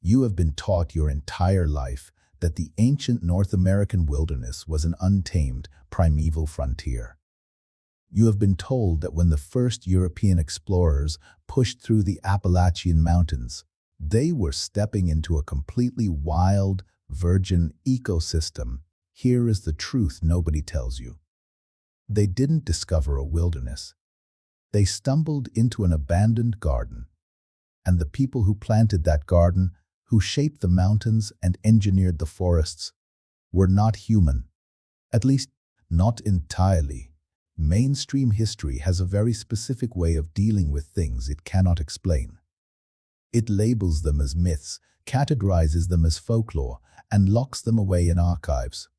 You have been taught your entire life that the ancient North American wilderness was an untamed, primeval frontier. You have been told that when the first European explorers pushed through the Appalachian Mountains, they were stepping into a completely wild, virgin ecosystem. Here is the truth nobody tells you. They didn't discover a wilderness. They stumbled into an abandoned garden. And the people who planted that garden, who shaped the mountains and engineered the forests, were not human. At least, not entirely. Mainstream history has a very specific way of dealing with things it cannot explain. It labels them as myths, categorizes them as folklore, and locks them away in archives.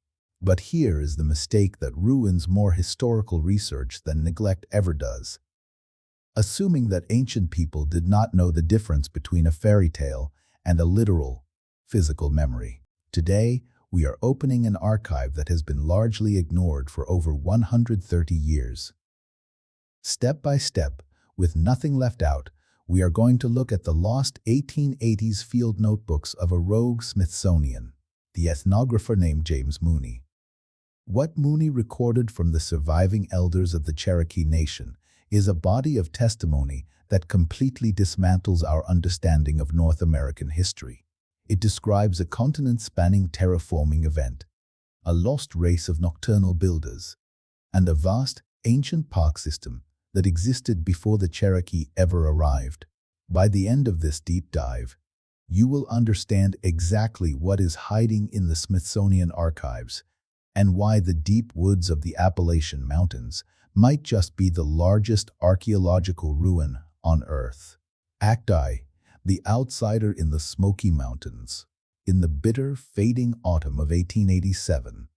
But here is the mistake that ruins more historical research than neglect ever does. Assuming that ancient people did not know the difference between a fairy tale and a literal, physical memory. Today, we are opening an archive that has been largely ignored for over 130 years. Step by step, with nothing left out, we are going to look at the lost 1880s field notebooks of a rogue Smithsonian, the ethnographer named James Mooney. What Mooney recorded from the surviving elders of the Cherokee Nation is a body of testimony that completely dismantles our understanding of North American history. It describes a continent-spanning terraforming event, a lost race of nocturnal builders, and a vast, ancient park system that existed before the Cherokee ever arrived. By the end of this deep dive, you will understand exactly what is hiding in the Smithsonian archives and why the deep woods of the Appalachian Mountains might just be the largest archaeological ruin on Earth. Act I, the outsider in the Smoky Mountains. In the bitter, fading autumn of 1887,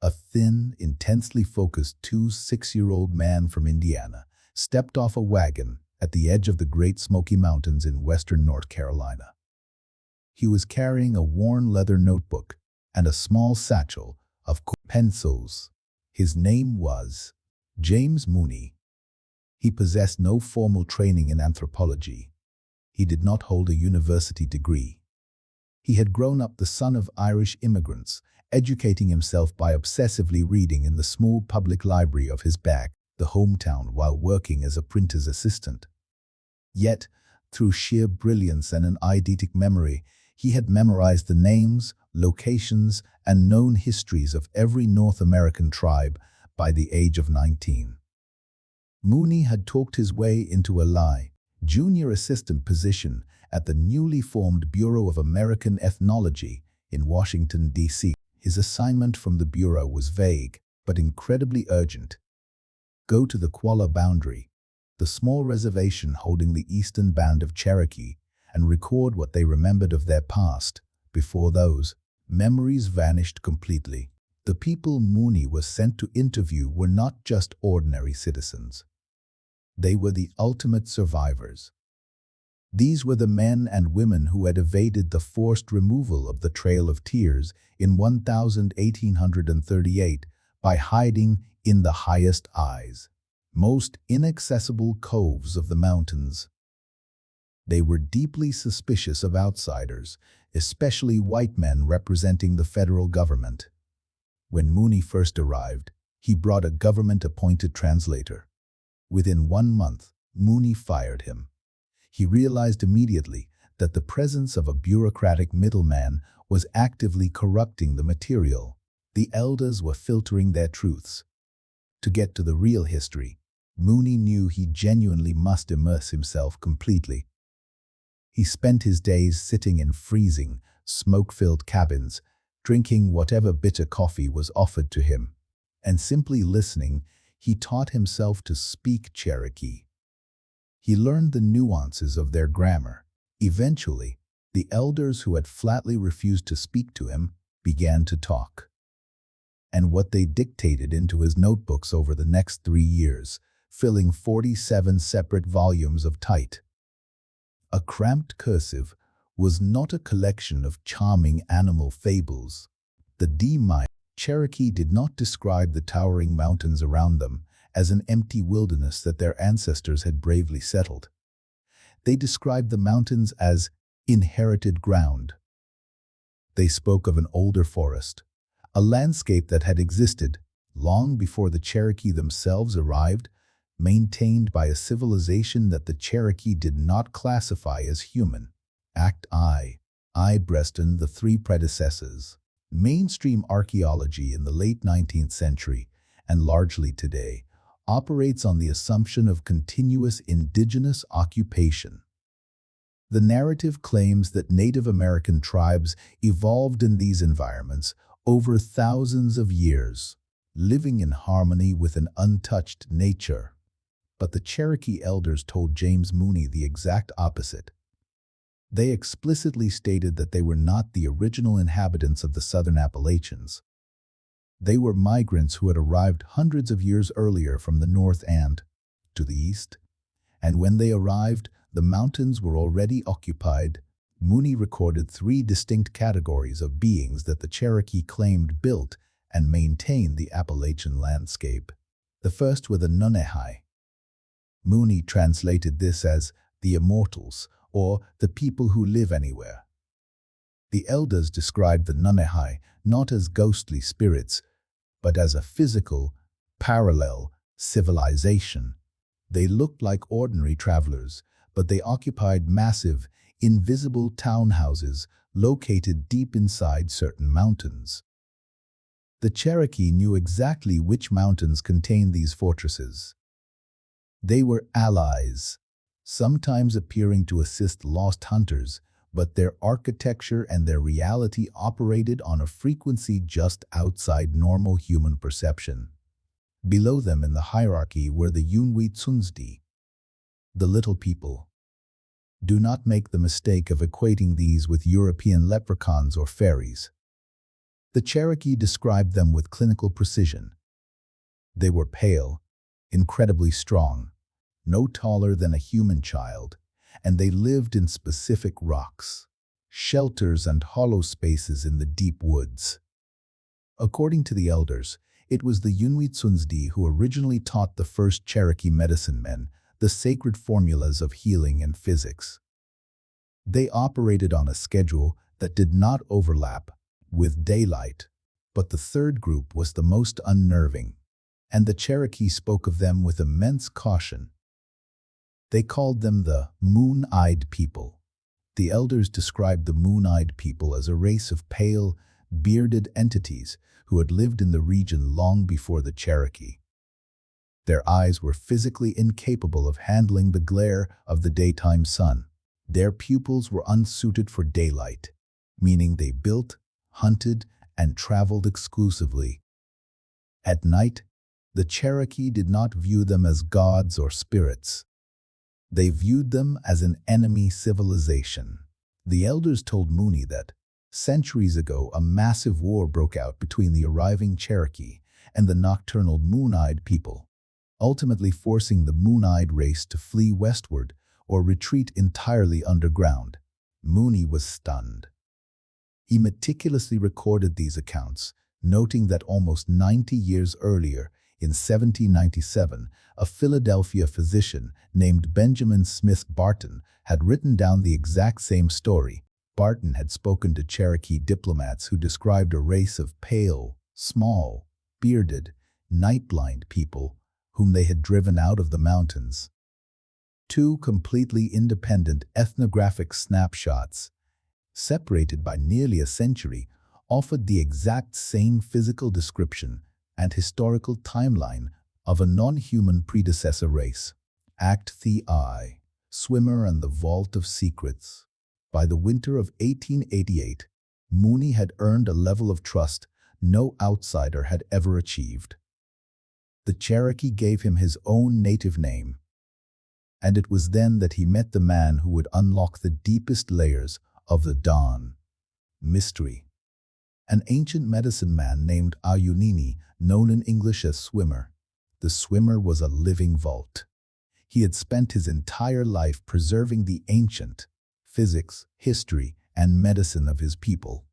a thin, intensely focused 26-year-old man from Indiana stepped off a wagon at the edge of the Great Smoky Mountains in western North Carolina. He was carrying a worn leather notebook and a small satchel of pencils. His name was James Mooney. He possessed no formal training in anthropology. He did not hold a university degree. He had grown up the son of Irish immigrants, educating himself by obsessively reading in the small public library of his the hometown, while working as a printer's assistant. Yet, through sheer brilliance and an eidetic memory, he had memorized the names, locations, and known histories of every North American tribe by the age of 19. Mooney had talked his way into a junior assistant position at the newly formed Bureau of American Ethnology in Washington, D.C. His assignment from the Bureau was vague, but incredibly urgent. Go to the Judaculla boundary, the small reservation holding the eastern band of Cherokee, and record what they remembered of their past, before those memories vanished completely. The people Mooney was sent to interview were not just ordinary citizens. They were the ultimate survivors. These were the men and women who had evaded the forced removal of the Trail of Tears in 1838 by hiding in the highest most inaccessible coves of the mountains. They were deeply suspicious of outsiders, especially white men representing the federal government. When Mooney first arrived, he brought a government-appointed translator. Within 1 month, Mooney fired him. He realized immediately that the presence of a bureaucratic middleman was actively corrupting the material. The elders were filtering their truths. To get to the real history, Mooney knew he genuinely must immerse himself completely. He spent his days sitting in freezing, smoke-filled cabins, drinking whatever bitter coffee was offered to him, and simply listening. He taught himself to speak Cherokee. He learned the nuances of their grammar. Eventually, the elders who had flatly refused to speak to him began to talk. And what they dictated into his notebooks over the next 3 years, filling 47 separate volumes of type. A cramped cursive was not a collection of charming animal fables. The Cherokee did not describe the towering mountains around them as an empty wilderness that their ancestors had bravely settled. They described the mountains as inherited ground. They spoke of an older forest, a landscape that had existed long before the Cherokee themselves arrived, maintained by a civilization that the Cherokee did not classify as human. Act I. Breston, the Three Predecessors. Mainstream archaeology in the late 19th century, and largely today, operates on the assumption of continuous indigenous occupation. The narrative claims that Native American tribes evolved in these environments over thousands of years, living in harmony with an untouched nature. But the Cherokee elders told James Mooney the exact opposite. They explicitly stated that they were not the original inhabitants of the southern Appalachians. They were migrants who had arrived hundreds of years earlier from the north and to the east. And when they arrived, the mountains were already occupied. Mooney recorded three distinct categories of beings that the Cherokee claimed built and maintained the Appalachian landscape. The first were the Nunnehi. Mooney translated this as the immortals, or the people who live anywhere. The elders described the Nunnehi not as ghostly spirits, but as a physical, parallel civilization. They looked like ordinary travelers, but they occupied massive, invisible townhouses located deep inside certain mountains. The Cherokee knew exactly which mountains contained these fortresses. They were allies, sometimes appearing to assist lost hunters, but their architecture and their reality operated on a frequency just outside normal human perception. Below them in the hierarchy were the untamed, the little people. Do not make the mistake of equating these with European leprechauns or fairies. The Cherokee described them with clinical precision. They were pale, incredibly strong, no taller than a human child, and they lived in specific rocks, shelters and hollow spaces in the deep woods. According to the elders, it was the untamed who originally taught the first Cherokee medicine men the sacred formulas of healing and physics. They operated on a schedule that did not overlap with daylight, but the third group was the most unnerving, and the Cherokee spoke of them with immense caution. They called them the moon-eyed people. The elders described the moon-eyed people as a race of pale, bearded entities who had lived in the region long before the Cherokee. Their eyes were physically incapable of handling the glare of the daytime sun. Their pupils were unsuited for daylight, meaning they built, hunted, and traveled exclusively. At night, the Cherokee did not view them as gods or spirits. They viewed them as an enemy civilization. The elders told Mooney that, centuries ago, a massive war broke out between the arriving Cherokee and the nocturnal moon-eyed people, ultimately forcing the moon-eyed race to flee westward or retreat entirely underground. Mooney was stunned. He meticulously recorded these accounts, noting that almost 90 years earlier, in 1797, a Philadelphia physician named Benjamin Smith Barton had written down the exact same story. Barton had spoken to Cherokee diplomats who described a race of pale, small, bearded, night-blind people whom they had driven out of the mountains. Two completely independent ethnographic snapshots, separated by nearly a century, offered the exact same physical description and historical timeline of a non-human predecessor race. Act I. Swimmer and the Vault of Secrets. By the winter of 1888, Mooney had earned a level of trust no outsider had ever achieved. The Cherokee gave him his own native name, and it was then that he met the man who would unlock the deepest layers of the dawn mystery. An ancient medicine man named Ayunini, known in English as Swimmer. The Swimmer was a living vault. He had spent his entire life preserving the ancient physics, history, and medicine of his people.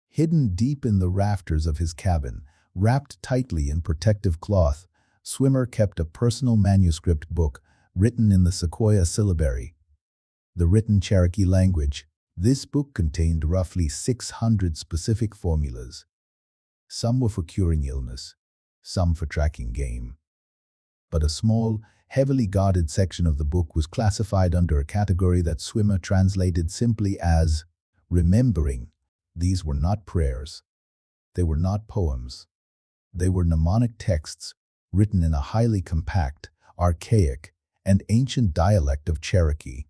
Hidden deep in the rafters of his cabin, wrapped tightly in protective cloth, Swimmer kept a personal manuscript book written in the Sequoia syllabary. The written Cherokee language. This book contained roughly 600 specific formulas. Some were for curing illness, some for tracking game. But a small, heavily guarded section of the book was classified under a category that Swimmer translated simply as remembering. These were not prayers. They were not poems. They were mnemonic texts written in a highly compact, archaic, and ancient dialect of Cherokee.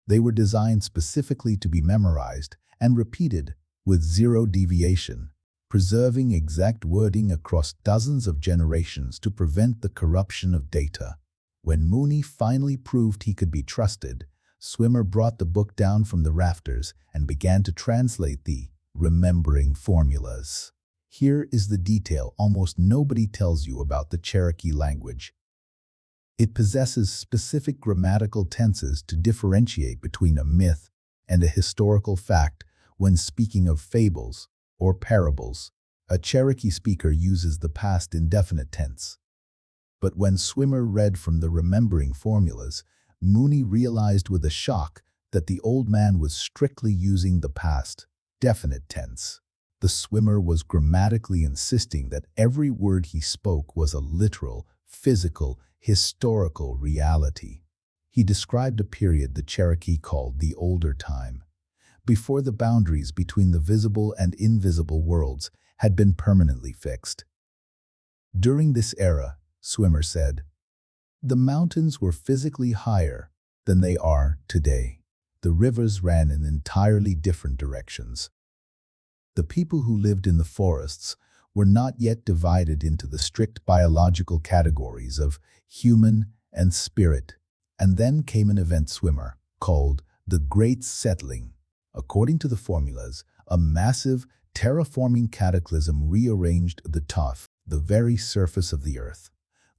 They were designed specifically to be memorized and repeated with zero deviation, preserving exact wording across dozens of generations to prevent the corruption of data. When Mooney finally proved he could be trusted, Swimmer brought the book down from the rafters and began to translate the remembering formulas. Here is the detail almost nobody tells you about the Cherokee language. It possesses specific grammatical tenses to differentiate between a myth and a historical fact when speaking of fables or parables. A Cherokee speaker uses the past indefinite tense. But when Swimmer read from the remembering formulas, Mooney realized with a shock that the old man was strictly using the past definite tense. The Swimmer was grammatically insisting that every word he spoke was a literal, physical, historical reality. He described a period the Cherokee called the older time, before the boundaries between the visible and invisible worlds had been permanently fixed. During this era, Swimmer said, the mountains were physically higher than they are today. The rivers ran in entirely different directions. The people who lived in the forests were not yet divided into the strict biological categories of human and spirit. And then came an event, Swimmer called the Great Settling. According to the formulas, a massive, terraforming cataclysm rearranged the very surface of the earth.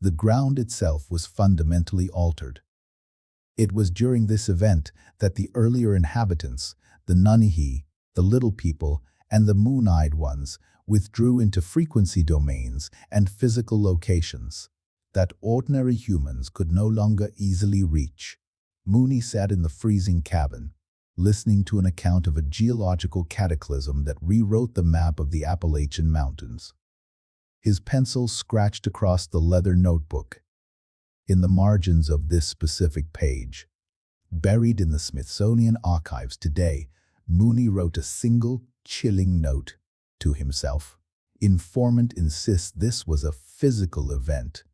The ground itself was fundamentally altered. It was during this event that the earlier inhabitants, the Nunnehi, the Little People, and the Moon-Eyed Ones, withdrew into frequency domains and physical locations that ordinary humans could no longer easily reach. Mooney sat in the freezing cabin, listening to an account of a geological cataclysm that rewrote the map of the Appalachian Mountains. His pencil scratched across the leather notebook. In the margins of this specific page, buried in the Smithsonian archives today, Mooney wrote a single, chilling note to himself. Informant insists this was a physical event.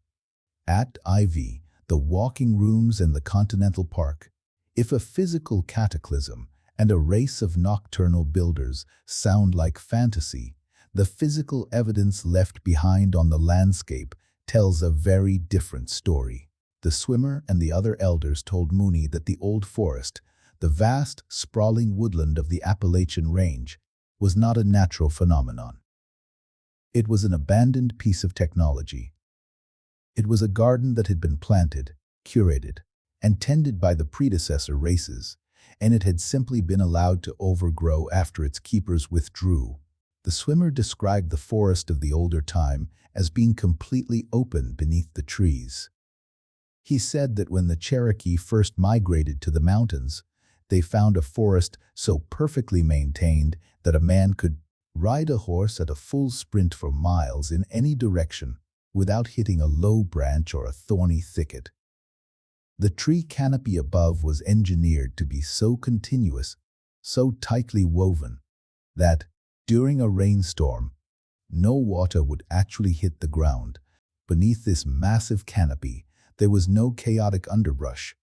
At IV, the walking rooms and the Continental Park, if a physical cataclysm and a race of nocturnal builders sound like fantasy, the physical evidence left behind on the landscape tells a very different story. The Swimmer and the other elders told Mooney that the old forest, the vast, sprawling woodland of the Appalachian Range, was not a natural phenomenon. It was an abandoned piece of technology. It was a garden that had been planted, curated, and tended by the predecessor races, and it had simply been allowed to overgrow after its keepers withdrew. The Swimmer described the forest of the older time as being completely open beneath the trees. He said that when the Cherokee first migrated to the mountains, they found a forest so perfectly maintained that a man could ride a horse at a full sprint for miles in any direction without hitting a low branch or a thorny thicket. The tree canopy above was engineered to be so continuous, so tightly woven, that, during a rainstorm, no water would actually hit the ground. Beneath this massive canopy, there was no chaotic underbrush.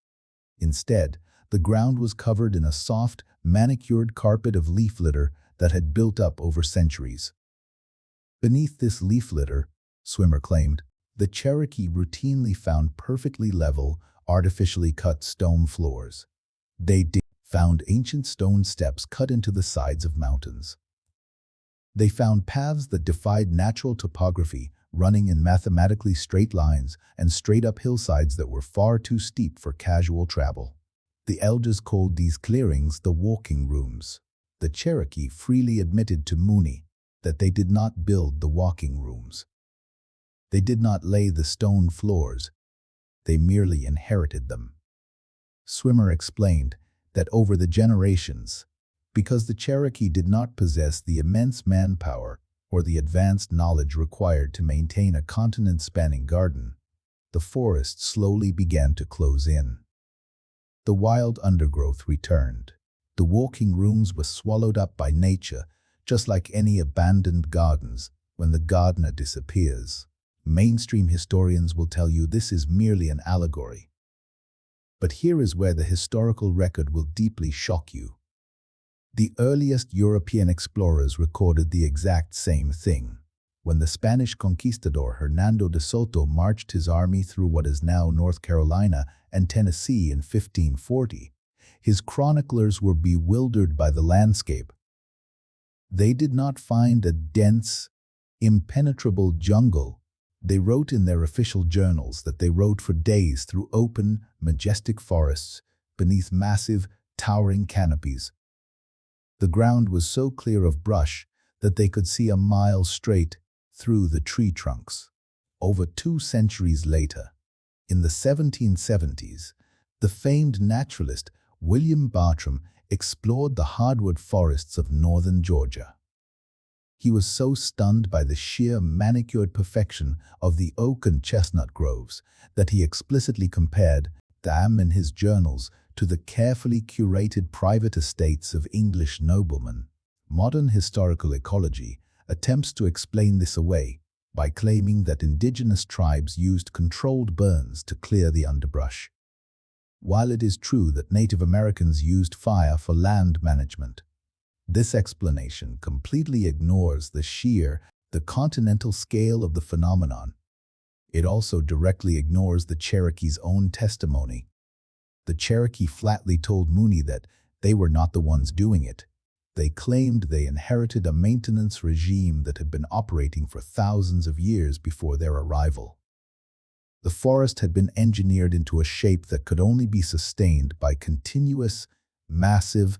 Instead, the ground was covered in a soft, manicured carpet of leaf litter that had built up over centuries. Beneath this leaf litter, Swimmer claimed, the Cherokee routinely found perfectly level, artificially cut stone floors. They found ancient stone steps cut into the sides of mountains. They found paths that defied natural topography, running in mathematically straight lines and straight up hillsides that were far too steep for casual travel. The elders called these clearings the walking rooms. The Cherokee freely admitted to Mooney that they did not build the walking rooms. They did not lay the stone floors. They merely inherited them. Swimmer explained that over the generations, because the Cherokee did not possess the immense manpower or the advanced knowledge required to maintain a continent-spanning garden, the forest slowly began to close in. The wild undergrowth returned. The walking rooms were swallowed up by nature, just like any abandoned gardens when the gardener disappears. Mainstream historians will tell you this is merely an allegory. But here is where the historical record will deeply shock you. The earliest European explorers recorded the exact same thing. When the Spanish conquistador Hernando de Soto marched his army through what is now North Carolina and Tennessee in 1540, his chroniclers were bewildered by the landscape. They did not find a dense, impenetrable jungle. They wrote in their official journals that they rode for days through open, majestic forests beneath massive, towering canopies. The ground was so clear of brush that they could see a mile straight through the tree trunks. Over 2 centuries later, in the 1770s, the famed naturalist William Bartram explored the hardwood forests of northern Georgia. He was so stunned by the sheer manicured perfection of the oak and chestnut groves that he explicitly compared them in his journals to the carefully curated private estates of English noblemen. Modern historical ecology attempts to explain this away by claiming that indigenous tribes used controlled burns to clear the underbrush. While it is true that Native Americans used fire for land management, this explanation completely ignores the continental scale of the phenomenon. It also directly ignores the Cherokee's own testimony. The Cherokee flatly told Mooney that they were not the ones doing it. They claimed they inherited a maintenance regime that had been operating for thousands of years before their arrival. The forest had been engineered into a shape that could only be sustained by continuous, massive,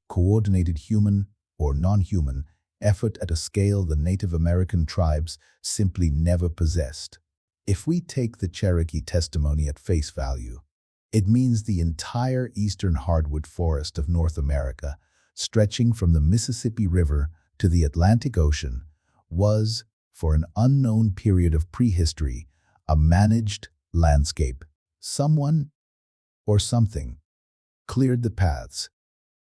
coordinated human or non-human effort at a scale the Native American tribes simply never possessed. If we take the Cherokee testimony at face value, it means the entire eastern hardwood forest of North America, stretching from the Mississippi River to the Atlantic Ocean, was, for an unknown period of prehistory, a managed landscape. Someone or something cleared the paths,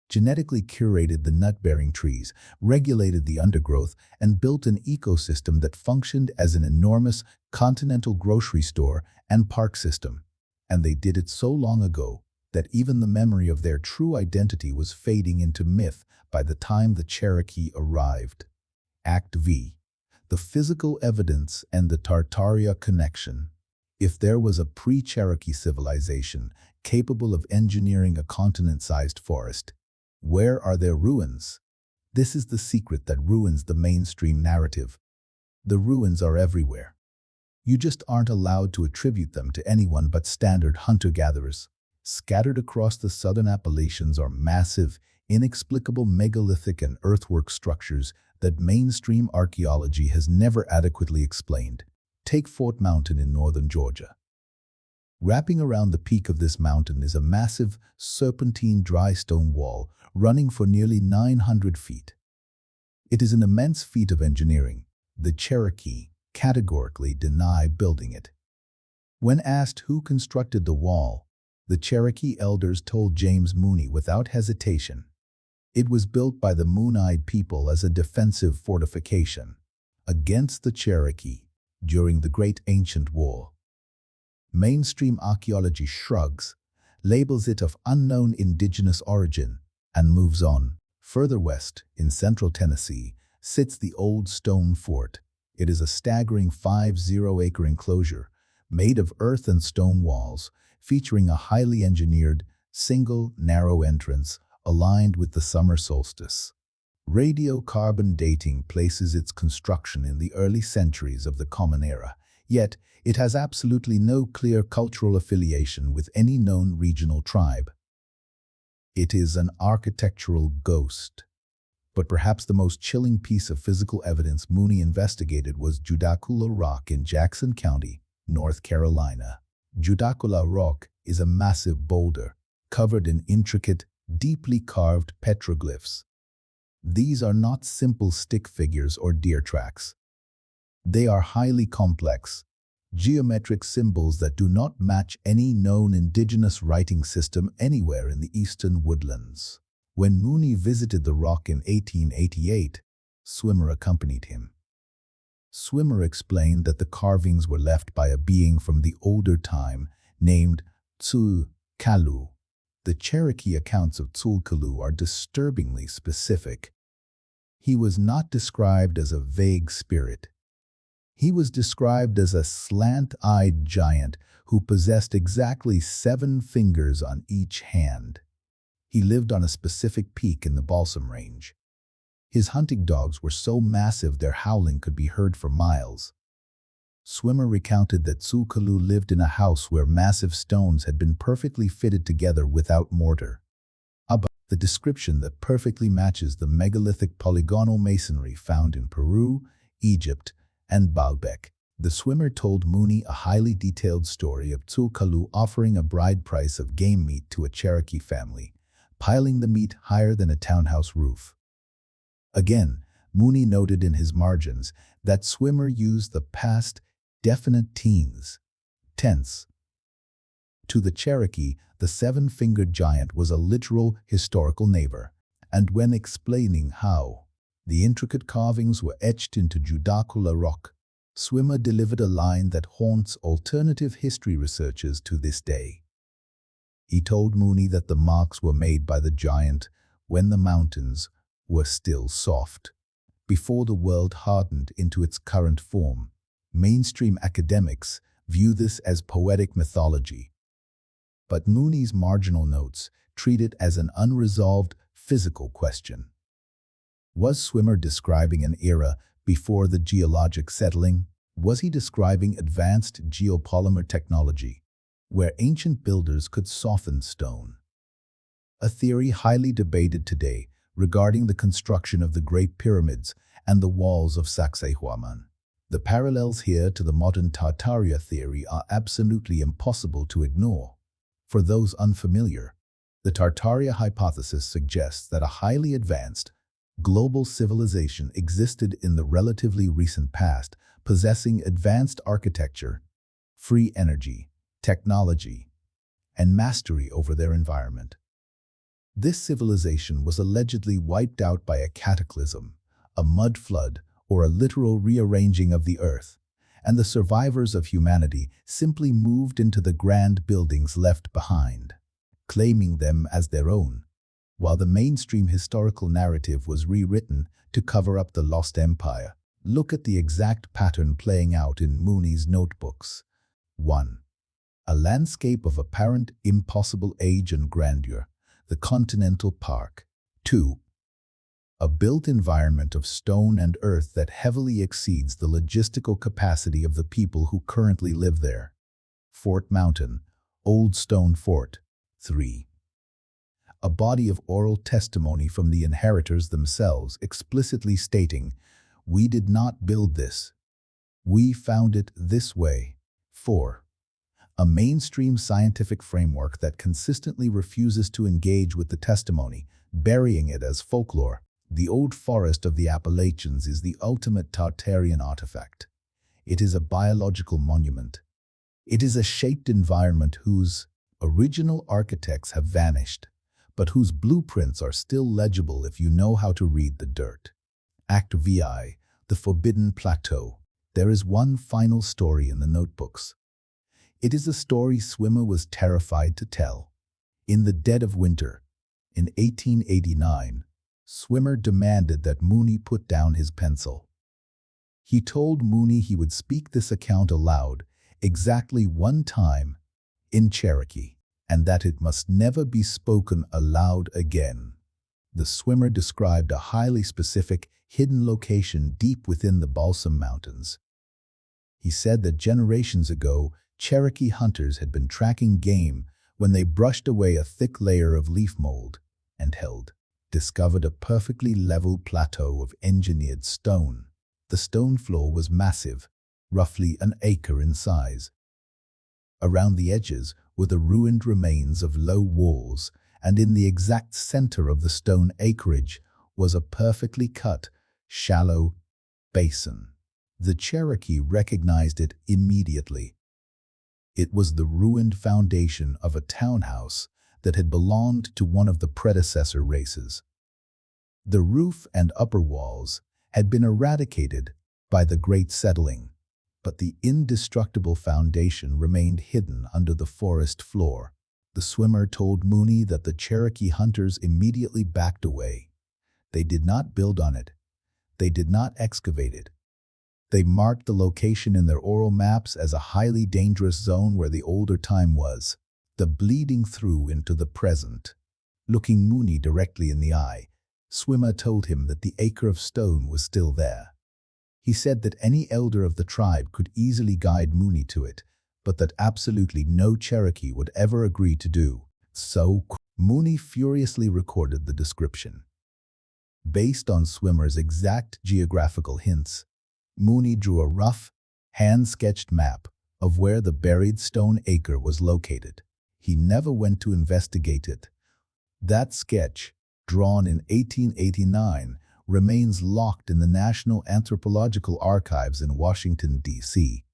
genetically curated the nut-bearing trees, regulated the undergrowth, and built an ecosystem that functioned as an enormous continental grocery store and park system. And they did it so long ago that even the memory of their true identity was fading into myth by the time the Cherokee arrived. Act V. The physical evidence and the Tartaria connection. If there was a pre-Cherokee civilization capable of engineering a continent-sized forest, where are their ruins? This is the secret that ruins the mainstream narrative. The ruins are everywhere. You just aren't allowed to attribute them to anyone but standard hunter-gatherers. Scattered across the southern Appalachians are massive, inexplicable megalithic and earthwork structures that mainstream archaeology has never adequately explained. Take Fort Mountain in northern Georgia. Wrapping around the peak of this mountain is a massive, serpentine dry stone wall running for nearly 900 feet. It is an immense feat of engineering. The Cherokee categorically deny building it. When asked who constructed the wall, the Cherokee elders told James Mooney without hesitation, it was built by the Moon-eyed people as a defensive fortification against the Cherokee during the Great Ancient War. Mainstream archaeology shrugs, labels it of unknown indigenous origin, and moves on. Further west, in central Tennessee, sits the old stone fort. It is a staggering 50-acre enclosure made of earth and stone walls, featuring a highly engineered, single, narrow entrance aligned with the summer solstice. Radiocarbon dating places its construction in the early centuries of the Common Era, yet it has absolutely no clear cultural affiliation with any known regional tribe. It is an architectural ghost. But perhaps the most chilling piece of physical evidence Mooney investigated was Judaculla Rock in Jackson County, North Carolina. Judaculla Rock is a massive boulder, covered in intricate, deeply carved petroglyphs. These are not simple stick figures or deer tracks. They are highly complex, geometric symbols that do not match any known indigenous writing system anywhere in the eastern woodlands. When Mooney visited the rock in 1888, Swimmer accompanied him. Swimmer explained that the carvings were left by a being from the older time named Judaculla. The Cherokee accounts of Judaculla are disturbingly specific. He was not described as a vague spirit. He was described as a slant-eyed giant who possessed exactly 7 fingers on each hand. He lived on a specific peak in the Balsam Range. His hunting dogs were so massive their howling could be heard for miles. Swimmer recounted that Judaculla lived in a house where massive stones had been perfectly fitted together without mortar. The description that perfectly matches the megalithic polygonal masonry found in Peru, Egypt, and Baalbek. The Swimmer told Mooney a highly detailed story of Judaculla offering a bride price of game meat to a Cherokee family, piling the meat higher than a townhouse roof. Again, Mooney noted in his margins that Swimmer used the past definite tense. To the Cherokee, the 7-fingered giant was a literal historical neighbor, and when explaining how the intricate carvings were etched into Judaculla rock, Swimmer delivered a line that haunts alternative history researchers to this day. He told Mooney that the marks were made by the giant when the mountains were still soft, before the world hardened into its current form. Mainstream academics view this as poetic mythology, but Mooney's marginal notes treat it as an unresolved physical question. Was Swimmer describing an era before the geologic settling? Was he describing advanced geopolymer technology, where ancient builders could soften stone? A theory highly debated today regarding the construction of the Great Pyramids and the walls of Sacsayhuaman. The parallels here to the modern Tartaria theory are absolutely impossible to ignore. For those unfamiliar, the Tartaria hypothesis suggests that a highly advanced, global civilization existed in the relatively recent past, possessing advanced architecture, free energy, technology, and mastery over their environment. This civilization was allegedly wiped out by a cataclysm, a mud flood, or a literal rearranging of the earth, and the survivors of humanity simply moved into the grand buildings left behind, claiming them as their own, while the mainstream historical narrative was rewritten to cover up the lost empire. Look at the exact pattern playing out in Mooney's notebooks. 1. A landscape of apparent impossible age and grandeur, the Continental Park. 2. A built environment of stone and earth that heavily exceeds the logistical capacity of the people who currently live there. Fort Mountain, Old Stone Fort. 3. A body of oral testimony from the inheritors themselves explicitly stating, "We did not build this. We found it this way." 4. A mainstream scientific framework that consistently refuses to engage with the testimony, burying it as folklore. The old forest of the Appalachians is the ultimate Tartarian artifact. It is a biological monument. It is a shaped environment whose original architects have vanished, but whose blueprints are still legible if you know how to read the dirt. Act VI, the Forbidden Plateau. There is one final story in the notebooks. It is a story Swimmer was terrified to tell. In the dead of winter, in 1889, Swimmer demanded that Mooney put down his pencil. He told Mooney he would speak this account aloud exactly one time in Cherokee, and that it must never be spoken aloud again. The Swimmer described a highly specific, hidden location deep within the Balsam Mountains. He said that generations ago, Cherokee hunters had been tracking game when they brushed away a thick layer of leaf mold and discovered a perfectly level plateau of engineered stone. The stone floor was massive, roughly an acre in size. Around the edges were the ruined remains of low walls, and in the exact center of the stone acreage was a perfectly cut, shallow basin. The Cherokee recognized it immediately. It was the ruined foundation of a townhouse that had belonged to one of the predecessor races. The roof and upper walls had been eradicated by the Great Settling, but the indestructible foundation remained hidden under the forest floor. The swimmer told Mooney that the Cherokee hunters immediately backed away. They did not build on it. They did not excavate it. They marked the location in their oral maps as a highly dangerous zone where the older time was, the bleeding through into the present. Looking Mooney directly in the eye, Swimmer told him that the acre of stone was still there. He said that any elder of the tribe could easily guide Mooney to it, but that absolutely no Cherokee would ever agree to do so. Mooney furiously recorded the description. Based on Swimmer's exact geographical hints, Mooney drew a rough, hand-sketched map of where the buried stone acre was located. He never went to investigate it. That sketch, drawn in 1889, remains locked in the National Anthropological Archives in Washington, D.C.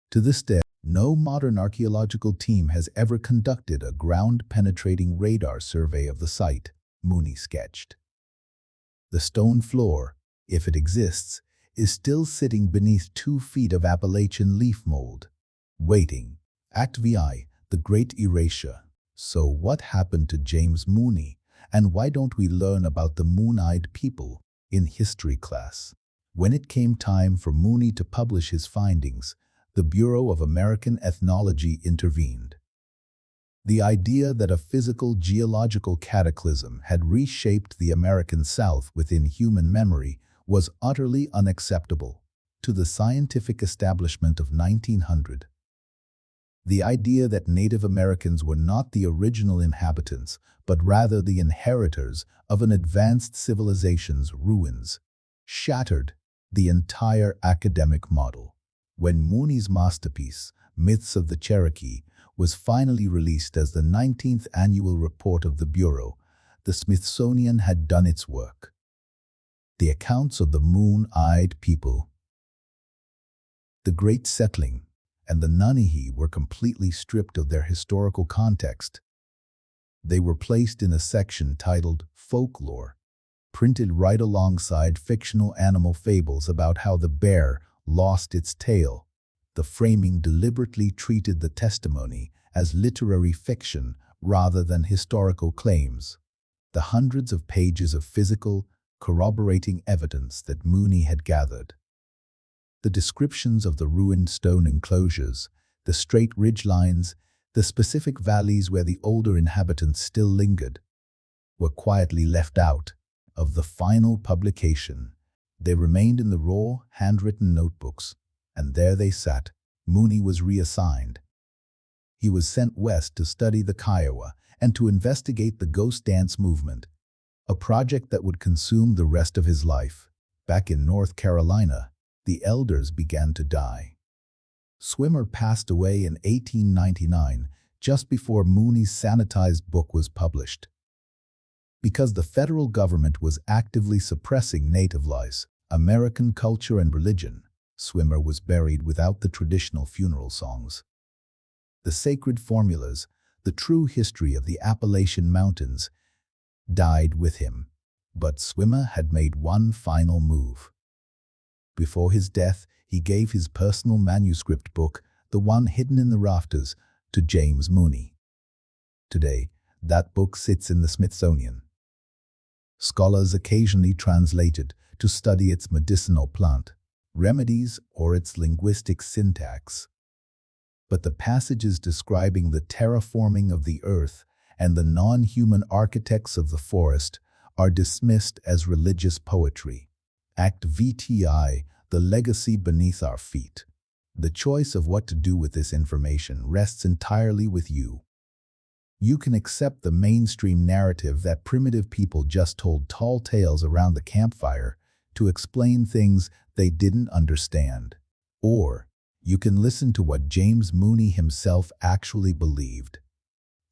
To this day, no modern archaeological team has ever conducted a ground-penetrating radar survey of the site Mooney sketched. The stone floor, if it exists, is still sitting beneath 2 feet of Appalachian leaf mold, waiting. Act VI, the Great Erasure. So what happened to James Mooney, and why don't we learn about the Moon-eyed people in history class? When it came time for Mooney to publish his findings, the Bureau of American Ethnology intervened. The idea that a physical geological cataclysm had reshaped the American South within human memory was utterly unacceptable to the scientific establishment of 1900. The idea that Native Americans were not the original inhabitants, but rather the inheritors of an advanced civilization's ruins, shattered the entire academic model. When Mooney's masterpiece, Myths of the Cherokee, was finally released as the 19th annual report of the Bureau, the Smithsonian had done its work. The accounts of the Moon-eyed people, the Great Settling, and the Nunnehi were completely stripped of their historical context. They were placed in a section titled Folklore, printed right alongside fictional animal fables about how the bear lost its tail. The framing deliberately treated the testimony as literary fiction rather than historical claims. The hundreds of pages of physical, corroborating evidence that Mooney had gathered, the descriptions of the ruined stone enclosures, the straight ridgelines, the specific valleys where the older inhabitants still lingered, were quietly left out of the final publication. They remained in the raw, handwritten notebooks, and there they sat. Mooney was reassigned. He was sent west to study the Kiowa and to investigate the ghost dance movement, a project that would consume the rest of his life. Back in North Carolina, the elders began to die. Swimmer passed away in 1899, just before Mooney's sanitized book was published. Because the federal government was actively suppressing native lives, American culture and religion, Swimmer was buried without the traditional funeral songs. The sacred formulas, the true history of the Appalachian Mountains, died with him. But Swimmer had made one final move. Before his death, he gave his personal manuscript book, the one hidden in the rafters, to James Mooney. Today, that book sits in the Smithsonian. Scholars occasionally translate it to study its medicinal plant remedies or its linguistic syntax. But the passages describing the terraforming of the earth and the non-human architects of the forest are dismissed as religious poetry. Act VTI, the legacy beneath our feet. The choice of what to do with this information rests entirely with you. You can accept the mainstream narrative that primitive people just told tall tales around the campfire to explain things they didn't understand. Or You can listen to what James Mooney himself actually believed.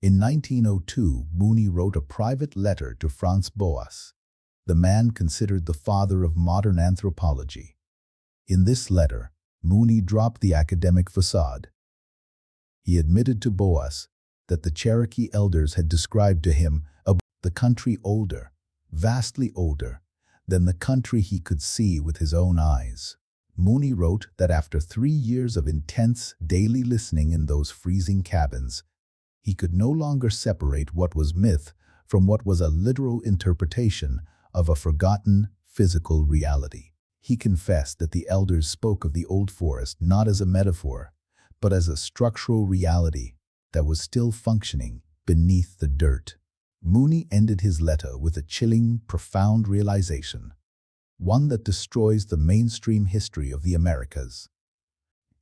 In 1902, Mooney wrote a private letter to Franz Boas, the man considered the father of modern anthropology. In this letter, Mooney dropped the academic facade. He admitted to Boas that the Cherokee elders had described to him the country older, vastly older, than the country he could see with his own eyes. Mooney wrote that after 3 years of intense, daily listening in those freezing cabins, he could no longer separate what was myth from what was a literal interpretation of a forgotten, physical reality. He confessed that the elders spoke of the old forest not as a metaphor, but as a structural reality that was still functioning beneath the dirt. Mooney ended his letter with a chilling, profound realization, one that destroys the mainstream history of the Americas.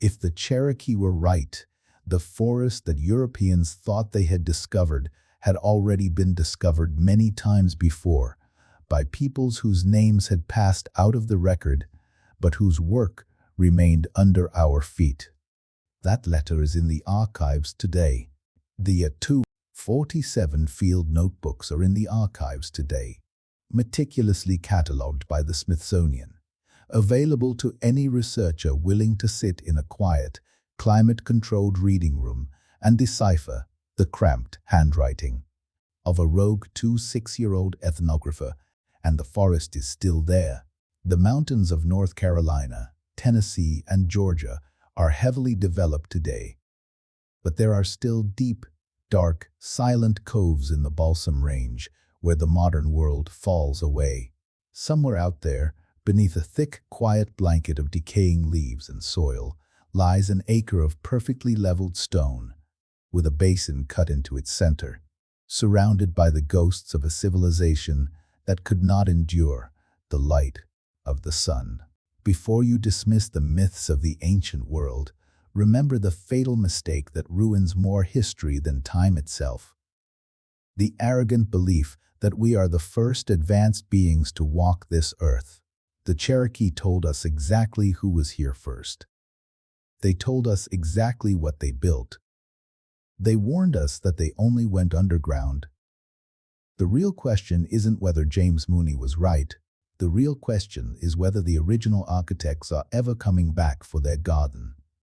If the Cherokee were right, the forest that Europeans thought they had discovered had already been discovered many times before by peoples whose names had passed out of the record, but whose work remained under our feet. That letter is in the archives today. The 247 field notebooks are in the archives today, meticulously catalogued by the Smithsonian, available to any researcher willing to sit in a quiet, climate-controlled reading room and decipher the cramped handwriting of a rogue 26-year-old ethnographer. And the forest is still there. The mountains of North Carolina, Tennessee, and Georgia are heavily developed today, but there are still deep, dark, silent coves in the Balsam Range where the modern world falls away. Somewhere out there, beneath a thick, quiet blanket of decaying leaves and soil, lies an acre of perfectly leveled stone, with a basin cut into its center, surrounded by the ghosts of a civilization that could not endure the light of the sun. Before you dismiss the myths of the ancient world, remember the fatal mistake that ruins more history than time itself. The arrogant belief that we are the first advanced beings to walk this earth. The Cherokee told us exactly who was here first. They told us exactly what they built. They warned us that they only went underground. The real question isn't whether James Mooney was right. The real question is whether the original architects are ever coming back for their garden.